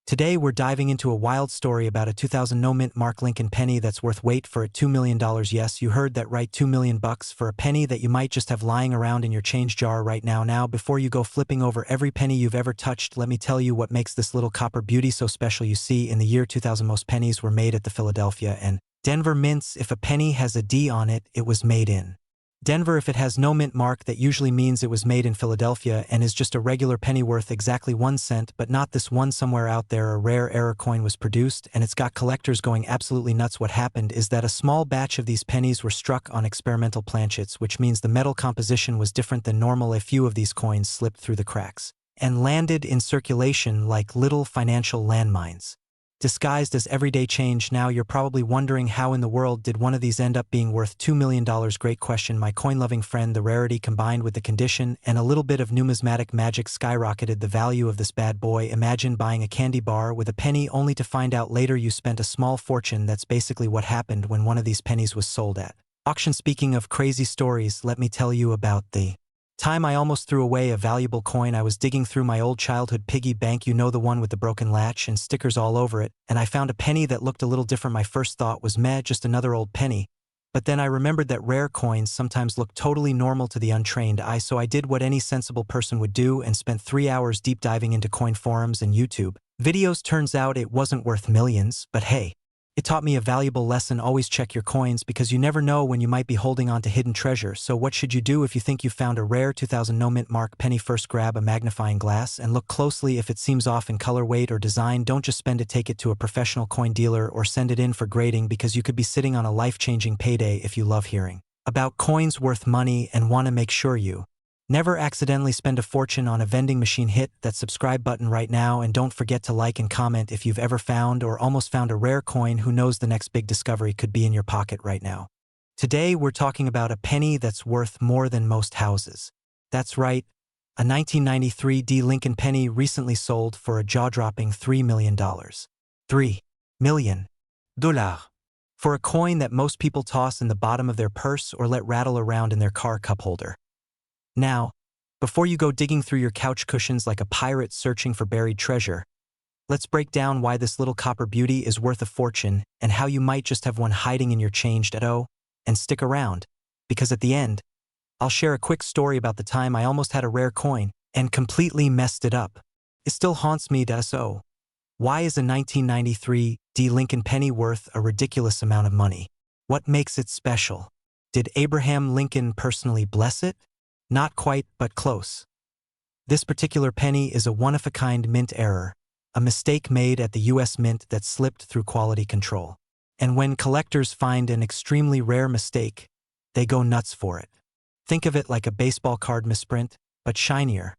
Today we're diving into a wild story about a 2000 no-mint mark Lincoln penny that's worth weight for $2 million. Yes, you heard that right, $2 million for a penny that you might just have lying around in your change jar right now. Now, before you go flipping over every penny you've ever touched, let me tell you what makes this little copper beauty so special. You see, in the year 2000, most pennies were made at the Philadelphia and Denver mints. If a penny has a D on it, it was made in Denver. If it has no mint mark, that usually means it was made in Philadelphia and is just a regular penny worth exactly 1 cent, but not this one. Somewhere out there a rare error coin was produced and it's got collectors going absolutely nuts. What happened is that a small batch of these pennies were struck on experimental planchets, which means the metal composition was different than normal. A few of these coins slipped through the cracks and landed in circulation like little financial landmines, disguised as everyday change. Now you're probably wondering, how in the world did one of these end up being worth $2 million? Great question, my coin-loving friend. The rarity combined with the condition and a little bit of numismatic magic skyrocketed the value of this bad boy. Imagine buying a candy bar with a penny only to find out later you spent a small fortune. That's basically what happened when one of these pennies was sold at auction. Speaking of crazy stories, let me tell you about the time I almost threw away a valuable coin. I was digging through my old childhood piggy bank, you know, the one with the broken latch and stickers all over it, and I found a penny that looked a little different. My first thought was, meh, just another old penny. But then I remembered that rare coins sometimes look totally normal to the untrained eye, so I did what any sensible person would do and spent 3 hours deep diving into coin forums and YouTube videos. Turns out it wasn't worth millions, but hey, it taught me a valuable lesson. Always check your coins, because you never know when you might be holding on to hidden treasure. So what should you do if you think you found a rare 2000 no mint mark penny? First, grab a magnifying glass and look closely. If it seems off in color, weight, or design, don't just spend it. Take it to a professional coin dealer or send it in for grading, because you could be sitting on a life-changing payday. If you love hearing about coins worth money and want to make sure you never accidentally spend a fortune on a vending machine, hit that subscribe button right now, and don't forget to like and comment if you've ever found or almost found a rare coin. Who knows, the next big discovery could be in your pocket right now. Today we're talking about a penny that's worth more than most houses. That's right, a 1993 D Lincoln penny recently sold for a jaw-dropping $3 million. $3 million. For a coin that most people toss in the bottom of their purse or let rattle around in their car cup holder. Now, before you go digging through your couch cushions like a pirate searching for buried treasure, let's break down why this little copper beauty is worth a fortune and how you might just have one hiding in your changed dough. And stick around, because at the end, I'll share a quick story about the time I almost had a rare coin and completely messed it up. It still haunts me. So, why is a 1993 D Lincoln penny worth a ridiculous amount of money? What makes it special? Did Abraham Lincoln personally bless it? Not quite, but close. This particular penny is a one-of-a-kind mint error, a mistake made at the US Mint that slipped through quality control. And when collectors find an extremely rare mistake, they go nuts for it. Think of it like a baseball card misprint, but shinier.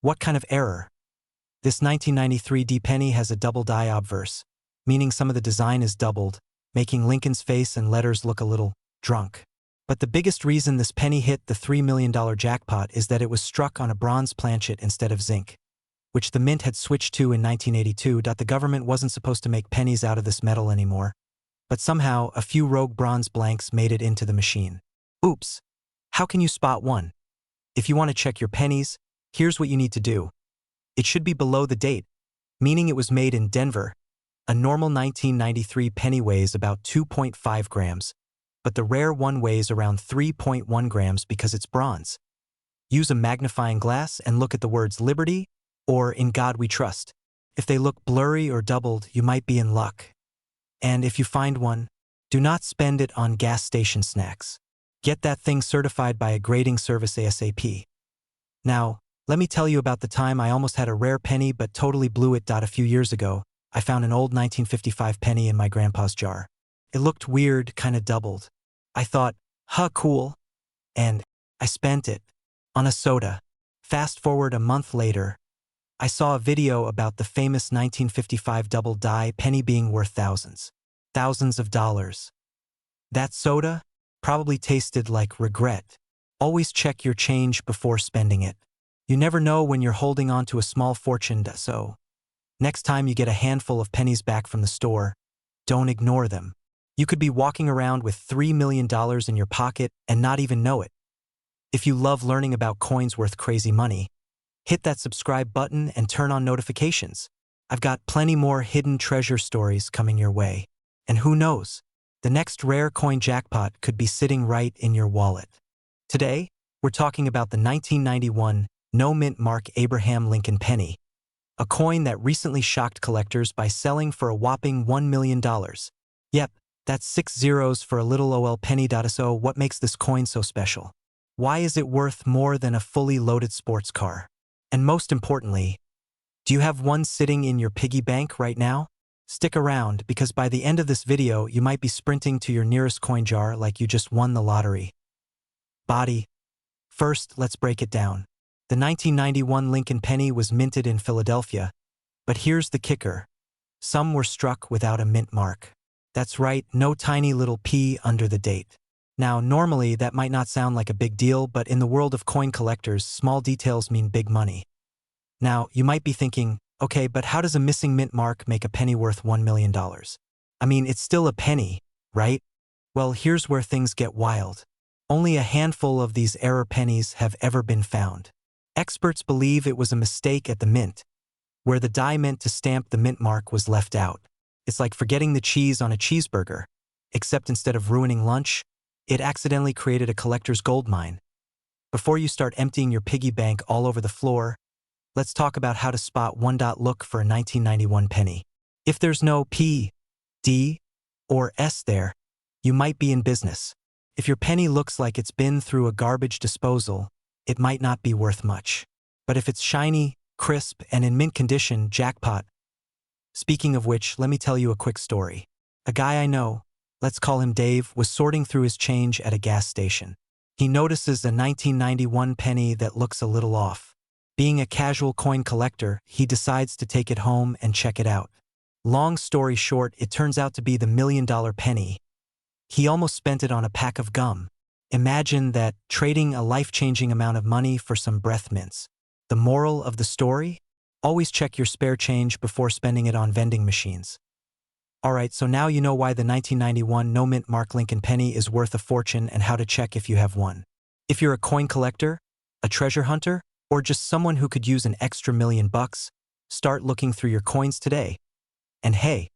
What kind of error? This 1993 D penny has a double die obverse, meaning some of the design is doubled, making Lincoln's face and letters look a little drunk. But the biggest reason this penny hit the $3 million jackpot is that it was struck on a bronze planchet instead of zinc, which the mint had switched to in 1982. The government wasn't supposed to make pennies out of this metal anymore, but somehow a few rogue bronze blanks made it into the machine. Oops! How can you spot one? If you want to check your pennies, here's what you need to do. It should be below the date, meaning it was made in Denver. A normal 1993 penny weighs about 2.5 grams. But the rare one weighs around 3.1 grams because it's bronze. Use a magnifying glass and look at the words Liberty or In God We Trust. If they look blurry or doubled, you might be in luck. And if you find one, do not spend it on gas station snacks. Get that thing certified by a grading service ASAP. Now, let me tell you about the time I almost had a rare penny but totally blew it. A few years ago, I found an old 1955 penny in my grandpa's jar. It looked weird, kinda doubled. I thought, huh, cool. And I spent it on a soda. Fast forward a month later, I saw a video about the famous 1955 double die penny being worth thousands of dollars. That soda probably tasted like regret. Always check your change before spending it. You never know when you're holding on to a small fortune. So, next time you get a handful of pennies back from the store, don't ignore them. You could be walking around with $3 million in your pocket and not even know it. If you love learning about coins worth crazy money, hit that subscribe button and turn on notifications. I've got plenty more hidden treasure stories coming your way. And who knows, the next rare coin jackpot could be sitting right in your wallet. Today, we're talking about the 1991 no-mint mark Abraham Lincoln penny, a coin that recently shocked collectors by selling for a whopping $1 million. Yep, that's 6 zeros for a little ol penny. So what makes this coin so special? Why is it worth more than a fully loaded sports car? And most importantly, do you have one sitting in your piggy bank right now? Stick around, because by the end of this video, you might be sprinting to your nearest coin jar like you just won the lottery. Body. First, let's break it down. The 1991 Lincoln penny was minted in Philadelphia, but here's the kicker. Some were struck without a mint mark. That's right, no tiny little P under the date. Now, normally that might not sound like a big deal, but in the world of coin collectors, small details mean big money. Now, you might be thinking, okay, but how does a missing mint mark make a penny worth $1 million? I mean, it's still a penny, right? Well, here's where things get wild. Only a handful of these error pennies have ever been found. Experts believe it was a mistake at the mint, where the die meant to stamp the mint mark was left out. It's like forgetting the cheese on a cheeseburger, except instead of ruining lunch, it accidentally created a collector's gold mine. Before you start emptying your piggy bank all over the floor, let's talk about how to spot one. Look for a 1991 penny. If there's no P, D, or S there, you might be in business. If your penny looks like it's been through a garbage disposal, it might not be worth much. But if it's shiny, crisp, and in mint condition, jackpot. Speaking of which, let me tell you a quick story. A guy I know, let's call him Dave, was sorting through his change at a gas station. He notices a 1991 penny that looks a little off. Being a casual coin collector, he decides to take it home and check it out. Long story short, it turns out to be the $1 million penny. He almost spent it on a pack of gum. Imagine that, trading a life-changing amount of money for some breath mints. The moral of the story? Always check your spare change before spending it on vending machines. Alright, so now you know why the 1991 no-mint mark Lincoln penny is worth a fortune and how to check if you have one. If you're a coin collector, a treasure hunter, or just someone who could use an extra $1 million, start looking through your coins today. And hey,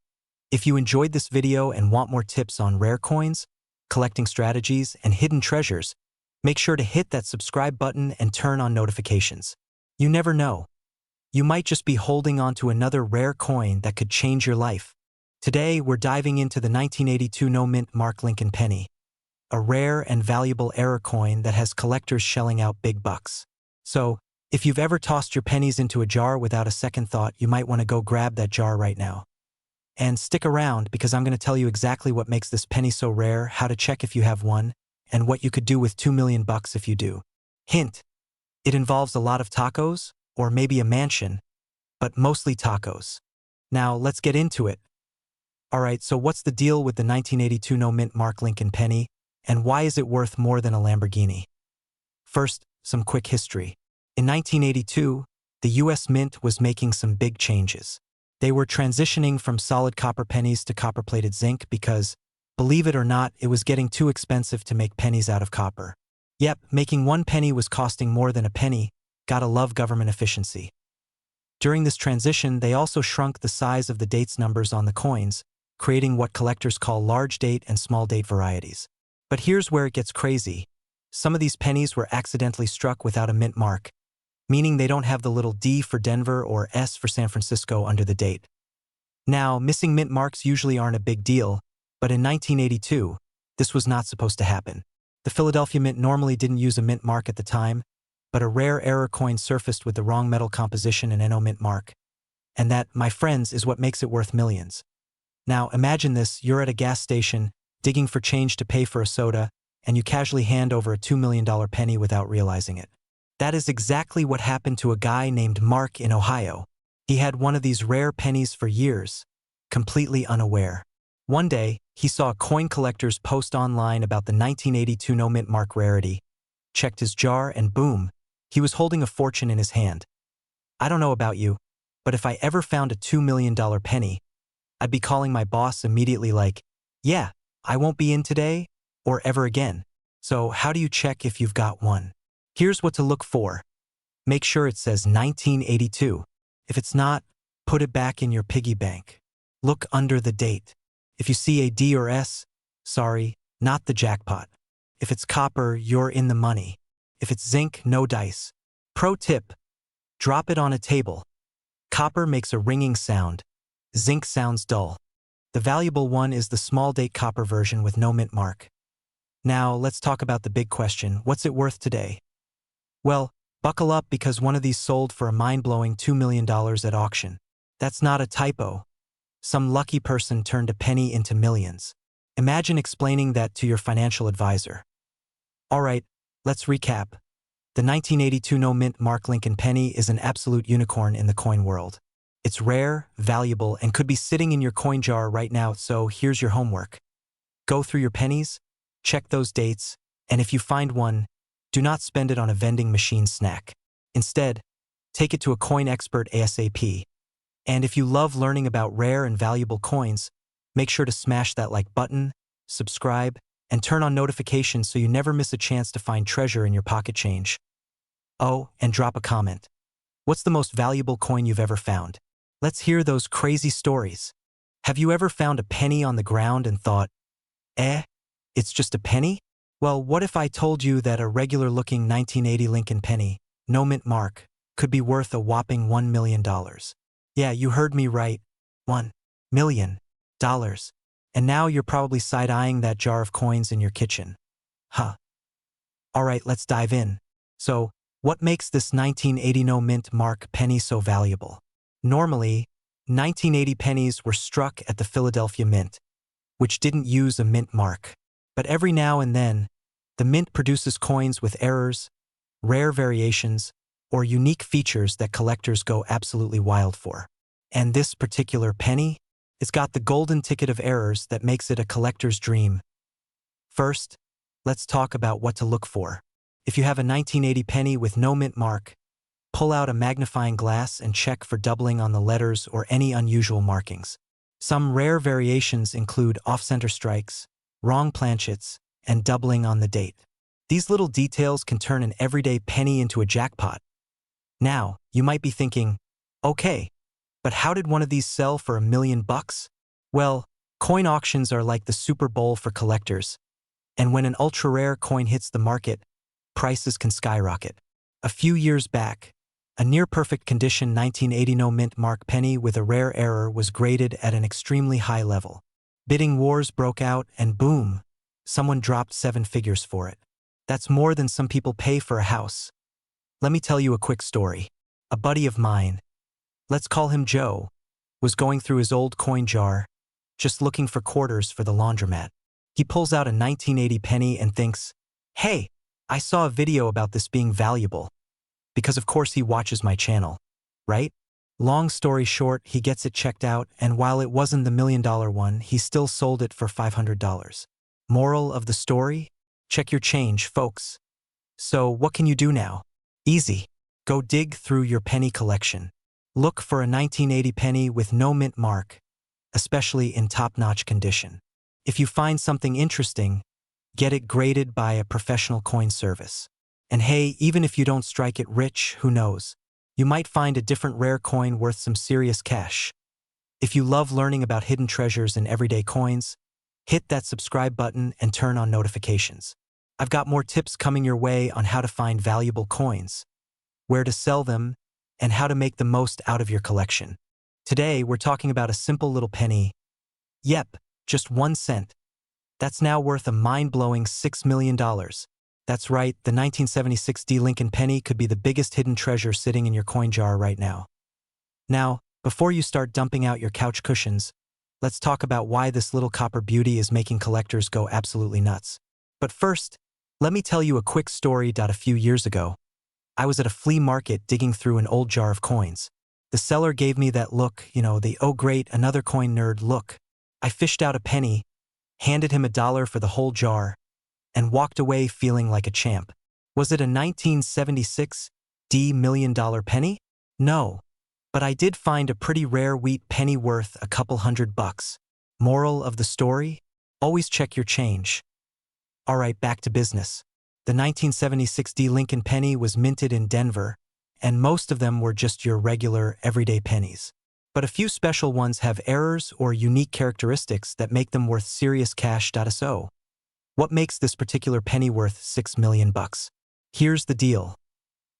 if you enjoyed this video and want more tips on rare coins, collecting strategies, and hidden treasures, make sure to hit that subscribe button and turn on notifications. You never know. You might just be holding on to another rare coin that could change your life. Today, we're diving into the 1982 no-mint mark Lincoln penny, a rare and valuable error coin that has collectors shelling out big bucks. So, if you've ever tossed your pennies into a jar without a second thought, you might want to go grab that jar right now. And stick around, because I'm going to tell you exactly what makes this penny so rare, how to check if you have one, and what you could do with $2 million if you do. Hint: it involves a lot of tacos, or maybe a mansion, but mostly tacos. Now, let's get into it. Alright, so what's the deal with the 1982 no-mint mark Lincoln penny, and why is it worth more than a Lamborghini? First, some quick history. In 1982, the US Mint was making some big changes. They were transitioning from solid copper pennies to copper-plated zinc because, believe it or not, it was getting too expensive to make pennies out of copper. Yep, making one penny was costing more than a penny. Gotta love government efficiency. During this transition, they also shrunk the size of the dates numbers on the coins, creating what collectors call large date and small date varieties. But here's where it gets crazy. Some of these pennies were accidentally struck without a mint mark, meaning they don't have the little D for Denver or S for San Francisco under the date. Now, missing mint marks usually aren't a big deal, but in 1982, this was not supposed to happen. The Philadelphia Mint normally didn't use a mint mark at the time, but a rare error coin surfaced with the wrong metal composition and no mint mark. And that, my friends, is what makes it worth millions. Now, imagine this: you're at a gas station, digging for change to pay for a soda, and you casually hand over a $2 million penny without realizing it. That is exactly what happened to a guy named Mark in Ohio. He had one of these rare pennies for years, completely unaware. One day, he saw a coin collector's post online about the 1982 no-mint mark rarity, checked his jar, and boom, he was holding a fortune in his hand. I don't know about you, but if I ever found a $2 million penny, I'd be calling my boss immediately like, yeah, I won't be in today, or ever again. So how do you check if you've got one? Here's what to look for. Make sure it says 1982. If it's not, Put it back in your piggy bank. Look under the date. If you see a D or S, sorry, not the jackpot. If it's copper, you're in the money. If it's zinc, no dice. Pro tip: drop it on a table. Copper makes a ringing sound. Zinc sounds dull. The valuable one is the small date copper version with no mint mark. Now, let's talk about the big question: what's it worth today? Well, buckle up, because one of these sold for a mind-blowing $2 million at auction. That's not a typo. Some lucky person turned a penny into millions. Imagine explaining that to your financial advisor. Alright, let's recap. The 1982 no-mint Mark Lincoln penny is an absolute unicorn in the coin world. It's rare, valuable, and could be sitting in your coin jar right now, so here's your homework. Go through your pennies, check those dates, and if you find one, do not spend it on a vending machine snack. Instead, take it to a coin expert ASAP. And if you love learning about rare and valuable coins, make sure to smash that like button, subscribe, and turn on notifications so you never miss a chance to find treasure in your pocket change. Oh, and drop a comment. What's the most valuable coin you've ever found? Let's hear those crazy stories. Have you ever found a penny on the ground and thought, it's just a penny? Well, what if I told you that a regular-looking 1980 Lincoln penny, no mint mark, could be worth a whopping $1 million? Yeah, you heard me right. $1 million. And now you're probably side-eyeing that jar of coins in your kitchen. Huh. Alright, let's dive in. So, what makes this 1980 no mint mark penny so valuable? Normally, 1980 pennies were struck at the Philadelphia Mint, which didn't use a mint mark. But every now and then, the mint produces coins with errors, rare variations, or unique features that collectors go absolutely wild for. And this particular penny? It's got the golden ticket of errors that makes it a collector's dream. First, let's talk about what to look for. If you have a 1980 penny with no mint mark, pull out a magnifying glass and check for doubling on the letters or any unusual markings. Some rare variations include off-center strikes, wrong planchets, and doubling on the date. These little details can turn an everyday penny into a jackpot. Now, you might be thinking, okay, but how did one of these sell for $1 million? Well, coin auctions are like the Super Bowl for collectors, and when an ultra-rare coin hits the market, prices can skyrocket. A few years back, a near-perfect condition 1980 no mint mark penny with a rare error was graded at an extremely high level. Bidding wars broke out, and boom, someone dropped 7 figures for it. That's more than some people pay for a house. Let me tell you a quick story. A buddy of mine, let's call him Joe, was going through his old coin jar, just looking for quarters for the laundromat. He pulls out a 1980 penny and thinks, hey, I saw a video about this being valuable. Because of course he watches my channel, right? Long story short, he gets it checked out, and while it wasn't the $1 million one, he still sold it for $500. Moral of the story? Check your change, folks. So what can you do now? Easy. Go dig through your penny collection. Look for a 1980 penny with no mint mark, especially in top-notch condition. If you find something interesting, get it graded by a professional coin service. And hey, even if you don't strike it rich, who knows? You might find a different rare coin worth some serious cash. If you love learning about hidden treasures in everyday coins, hit that subscribe button and turn on notifications. I've got more tips coming your way on how to find valuable coins, where to sell them, and how to make the most out of your collection. Today, we're talking about a simple little penny. Yep, just 1 cent. That's now worth a mind-blowing $6 million. That's right, the 1976 D Lincoln penny could be the biggest hidden treasure sitting in your coin jar right now. Now, before you start dumping out your couch cushions, let's talk about why this little copper beauty is making collectors go absolutely nuts. But first, let me tell you a quick story. A few years ago, I was at a flea market digging through an old jar of coins. The seller gave me that look, the "oh great, another coin nerd" look. I fished out a penny, handed him $1 for the whole jar, and walked away feeling like a champ. Was it a 1976 D $1 million penny? No, but I did find a pretty rare wheat penny worth a couple $100. Moral of the story? Always check your change. Alright, back to business. The 1976 D Lincoln penny was minted in Denver, and most of them were just your regular, everyday pennies. But a few special ones have errors or unique characteristics that make them worth serious cash. So, what makes this particular penny worth $6 million? Here's the deal.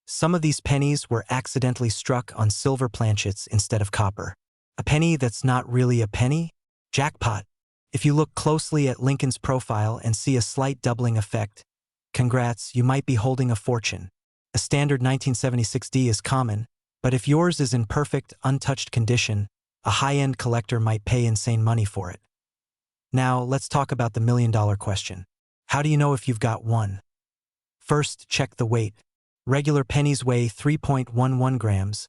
Some of these pennies were accidentally struck on silver planchets instead of copper. A penny that's not really a penny? Jackpot. If you look closely at Lincoln's profile and see a slight doubling effect, congrats, you might be holding a fortune. A standard 1976D is common, but if yours is in perfect, untouched condition, a high-end collector might pay insane money for it. Now, let's talk about the million-dollar question. How do you know if you've got one? First, check the weight. Regular pennies weigh 3.11 grams,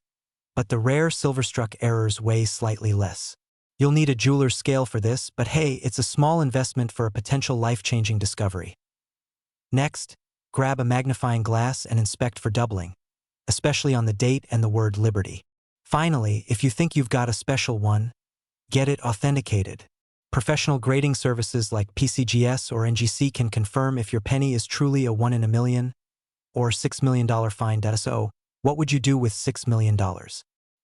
but the rare silver-struck errors weigh slightly less. You'll need a jeweler's scale for this, but hey, it's a small investment for a potential life-changing discovery. Next, grab a magnifying glass and inspect for doubling, especially on the date and the word Liberty. Finally, if you think you've got a special one, get it authenticated. Professional grading services like PCGS or NGC can confirm if your penny is truly a 1 in a million or $6 million find. So, what would you do with $6 million?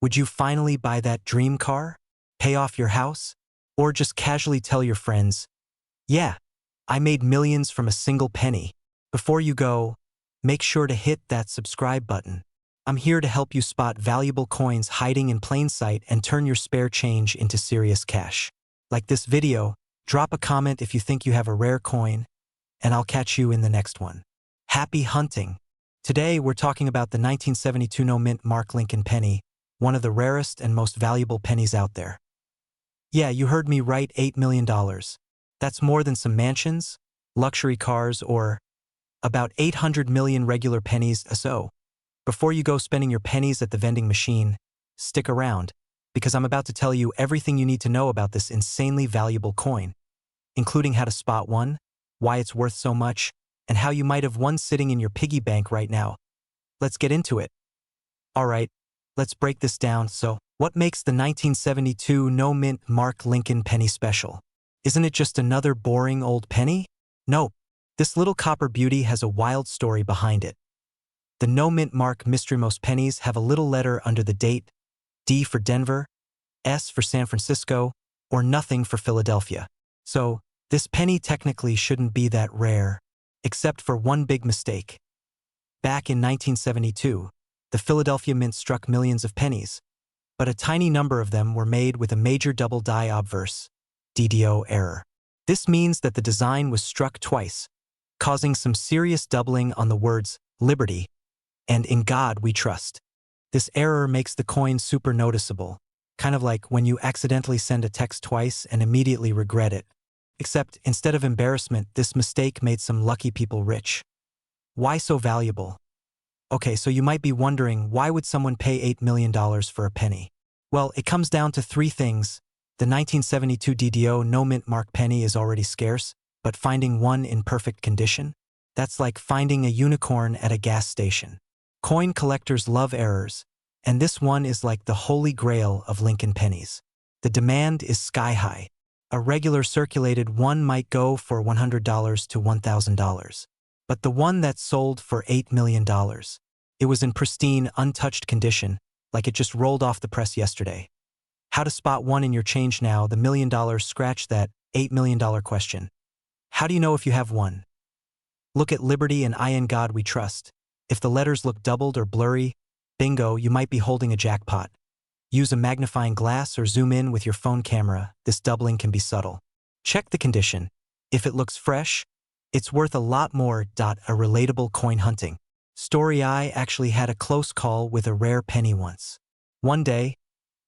Would you finally buy that dream car? Pay off your house? Or just casually tell your friends, yeah, I made millions from a single penny? Before you go, make sure to hit that subscribe button. I'm here to help you spot valuable coins hiding in plain sight and turn your spare change into serious cash. Like this video, drop a comment if you think you have a rare coin, and I'll catch you in the next one. Happy hunting! Today we're talking about the 1972 no-mint Mark Lincoln penny, one of the rarest and most valuable pennies out there. Yeah, you heard me right, $8 million. That's more than some mansions, luxury cars, or about 800 million regular pennies. So, before you go spending your pennies at the vending machine, stick around, because I'm about to tell you everything you need to know about this insanely valuable coin, including how to spot one, why it's worth so much, and how you might have one sitting in your piggy bank right now. Let's get into it. Alright, let's break this down. So, what makes the 1972 no-mint Mark Lincoln penny special? Isn't it just another boring old penny? No, this little copper beauty has a wild story behind it. The no-mint Mark Mystery-most pennies have a little letter under the date, D for Denver, S for San Francisco, or nothing for Philadelphia. So, this penny technically shouldn't be that rare, except for one big mistake. Back in 1972, the Philadelphia Mint struck millions of pennies, but a tiny number of them were made with a major double die obverse, DDO error. This means that the design was struck twice, causing some serious doubling on the words Liberty and In God We Trust. This error makes the coin super noticeable, kind of like when you accidentally send a text twice and immediately regret it. Except, instead of embarrassment, this mistake made some lucky people rich. Why so valuable? Okay, so you might be wondering, why would someone pay $8 million for a penny? Well, it comes down to three things. The 1972 DDO no-mint Mark penny is already scarce, but finding one in perfect condition? That's like finding a unicorn at a gas station. Coin collectors love errors, and this one is like the holy grail of Lincoln pennies. The demand is sky-high. A regular circulated one might go for $100 to $1,000. But the one that sold for $8 million, it was in pristine, untouched condition, like it just rolled off the press yesterday. How to spot one in your change now, the $1 million scratch that $8 million question. How do you know if you have one? Look at Liberty and In God We Trust. If the letters look doubled or blurry, bingo, you might be holding a jackpot. Use a magnifying glass or zoom in with your phone camera. This doubling can be subtle. Check the condition. If it looks fresh, it's worth a lot more. A relatable coin hunting story. I actually had a close call with a rare penny once. One day,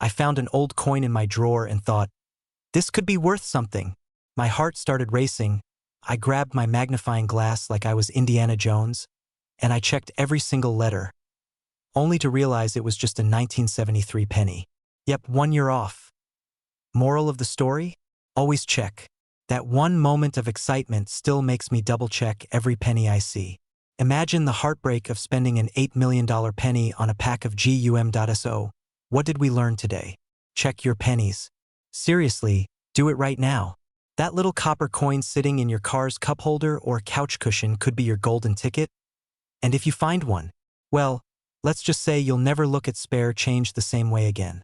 I found an old coin in my drawer and thought, this could be worth something. My heart started racing. I grabbed my magnifying glass like I was Indiana Jones, and I checked every single letter, only to realize it was just a 1973 penny. Yep, 1 year off. Moral of the story? Always check. That one moment of excitement still makes me double-check every penny I see. Imagine the heartbreak of spending an $8 million penny on a pack of GUM.SO. What did we learn today? Check your pennies. Seriously, do it right now. That little copper coin sitting in your car's cup holder or couch cushion could be your golden ticket. And if you find one, well, let's just say you'll never look at spare change the same way again.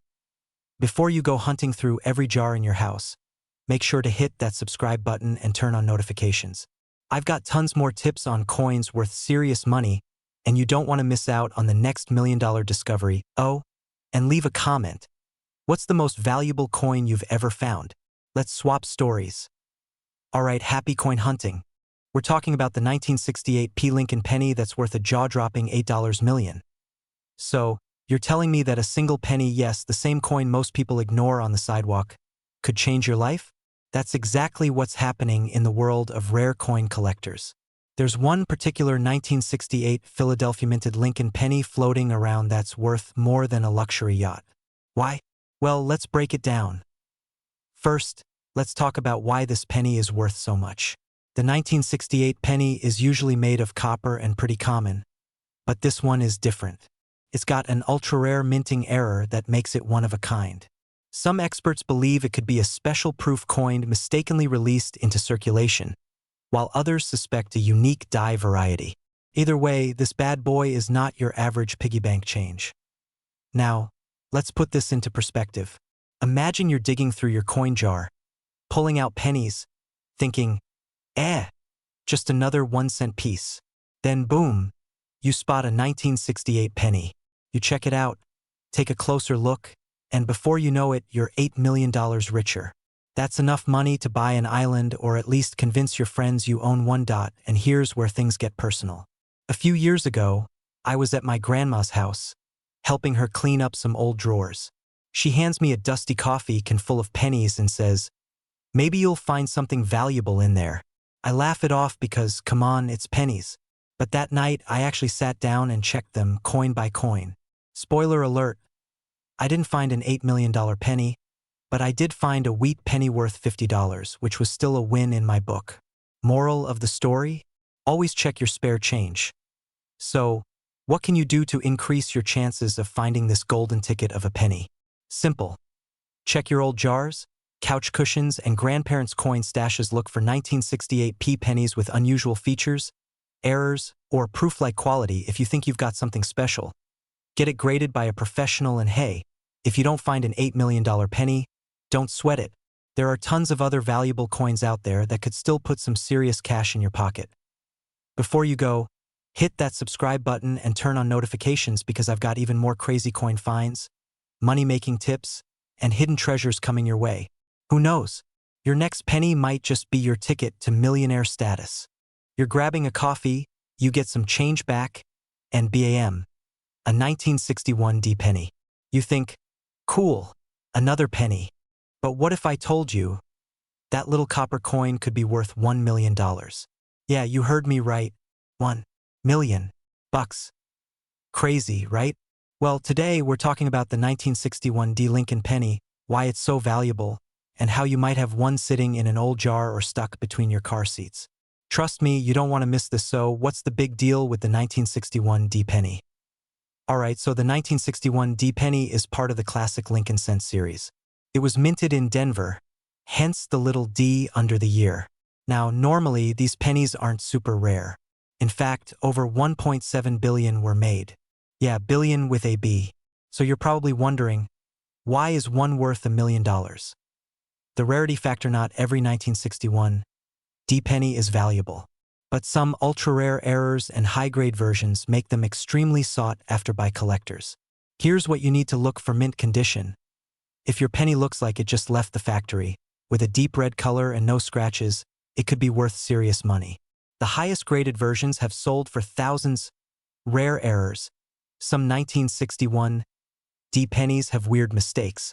Before you go hunting through every jar in your house, make sure to hit that subscribe button and turn on notifications. I've got tons more tips on coins worth serious money, and you don't want to miss out on the next $1 million discovery. Oh, and leave a comment. What's the most valuable coin you've ever found? Let's swap stories. Alright, happy coin hunting. We're talking about the 1968 P. Lincoln penny that's worth a jaw-dropping $8 million. So, you're telling me that a single penny, yes, the same coin most people ignore on the sidewalk, could change your life? That's exactly what's happening in the world of rare coin collectors. There's one particular 1968 Philadelphia minted Lincoln penny floating around that's worth more than a luxury yacht. Why? Well, let's break it down. First, let's talk about why this penny is worth so much. The 1968 penny is usually made of copper and pretty common, but this one is different. It's got an ultra-rare minting error that makes it one of a kind. Some experts believe it could be a special proof coin mistakenly released into circulation, while others suspect a unique die variety. Either way, this bad boy is not your average piggy bank change. Now, let's put this into perspective. Imagine you're digging through your coin jar, pulling out pennies, thinking, just another 1-cent piece. Then boom, you spot a 1968 penny. You check it out, take a closer look, and before you know it, you're $8 million richer. That's enough money to buy an island or at least convince your friends you own one. And here's where things get personal. A few years ago, I was at my grandma's house, helping her clean up some old drawers. She hands me a dusty coffee can full of pennies and says, "Maybe you'll find something valuable in there." I laugh it off because, come on, it's pennies. But that night, I actually sat down and checked them coin by coin. Spoiler alert, I didn't find an $8 million penny, but I did find a wheat penny worth $50, which was still a win in my book. Moral of the story? Always check your spare change. So, what can you do to increase your chances of finding this golden ticket of a penny? Simple. Check your old jars, couch cushions, and grandparents' coin stashes. Look for 1968 P pennies with unusual features, errors, or proof-like quality. If you think you've got something special, get it graded by a professional. And hey, if you don't find an $8 million penny, don't sweat it. There are tons of other valuable coins out there that could still put some serious cash in your pocket. Before you go, hit that subscribe button and turn on notifications because I've got even more crazy coin finds, money-making tips, and hidden treasures coming your way. Who knows? Your next penny might just be your ticket to millionaire status. You're grabbing a coffee, you get some change back, and bam, a 1961 D penny. You think, cool, another penny. But what if I told you that little copper coin could be worth $1 million? Yeah, you heard me right. $1 million. Crazy, right? Well, today we're talking about the 1961 D Lincoln penny, why it's so valuable, and how you might have one sitting in an old jar or stuck between your car seats. Trust me, you don't want to miss this. So, what's the big deal with the 1961 D penny? Alright, so the 1961 D penny is part of the classic Lincoln cent series. It was minted in Denver, hence the little D under the year. Now, normally, these pennies aren't super rare. In fact, over 1.7 billion were made. Yeah, billion with a B. So you're probably wondering, why is one worth $1 million? The rarity factor: not every 1961 D penny is valuable, but some ultra-rare errors and high-grade versions make them extremely sought after by collectors. Here's what you need to look for: mint condition. If your penny looks like it just left the factory, with a deep red color and no scratches, it could be worth serious money. The highest graded versions have sold for thousands. Rare errors. Some 1961 D pennies have weird mistakes,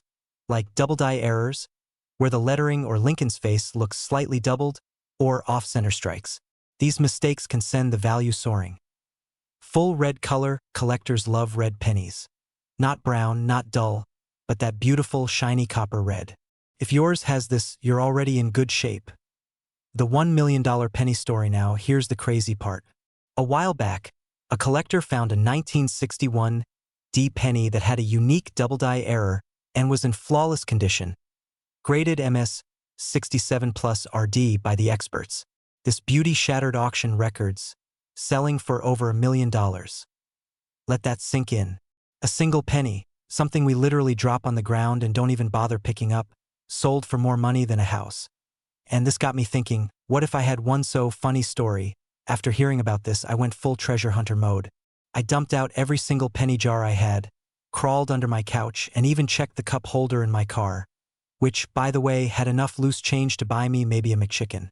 like double die errors, where the lettering or Lincoln's face looks slightly doubled, or off-center strikes. These mistakes can send the value soaring. Full red color: collectors love red pennies. Not brown, not dull, but that beautiful, shiny copper red. If yours has this, you're already in good shape. The $1 million penny story now. Here's the crazy part. A while back, a collector found a 1961 D penny that had a unique double die error and was in flawless condition, graded MS 67 plus RD by the experts. This beauty shattered auction records, selling for over $1 million. Let that sink in. A single penny, Something we literally drop on the ground and don't even bother picking up, sold for more money than a house. And this got me thinking, what if I had one so funny story? After hearing about this, I went full treasure hunter mode. I dumped out every single penny jar I had, crawled under my couch, and even checked the cup holder in my car, which, by the way, had enough loose change to buy me maybe a McChicken.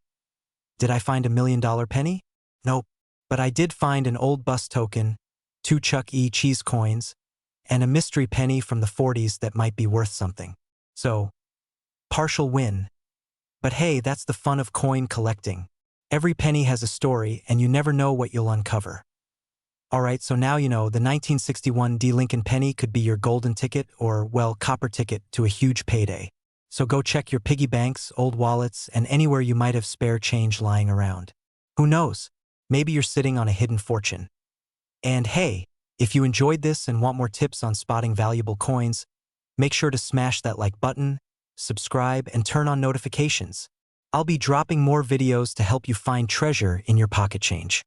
Did I find $1 million penny? Nope. But I did find an old bus token, 2 Chuck E. Cheese coins, and a mystery penny from the 40s that might be worth something. So, partial win. But hey, that's the fun of coin collecting. Every penny has a story, and you never know what you'll uncover. Alright, so now you know the 1961 D. Lincoln penny could be your golden ticket or, well, copper ticket to a huge payday. So go check your piggy banks, old wallets, and anywhere you might have spare change lying around. Who knows? Maybe you're sitting on a hidden fortune. And hey, if you enjoyed this and want more tips on spotting valuable coins, make sure to smash that like button, subscribe, and turn on notifications. I'll be dropping more videos to help you find treasure in your pocket change.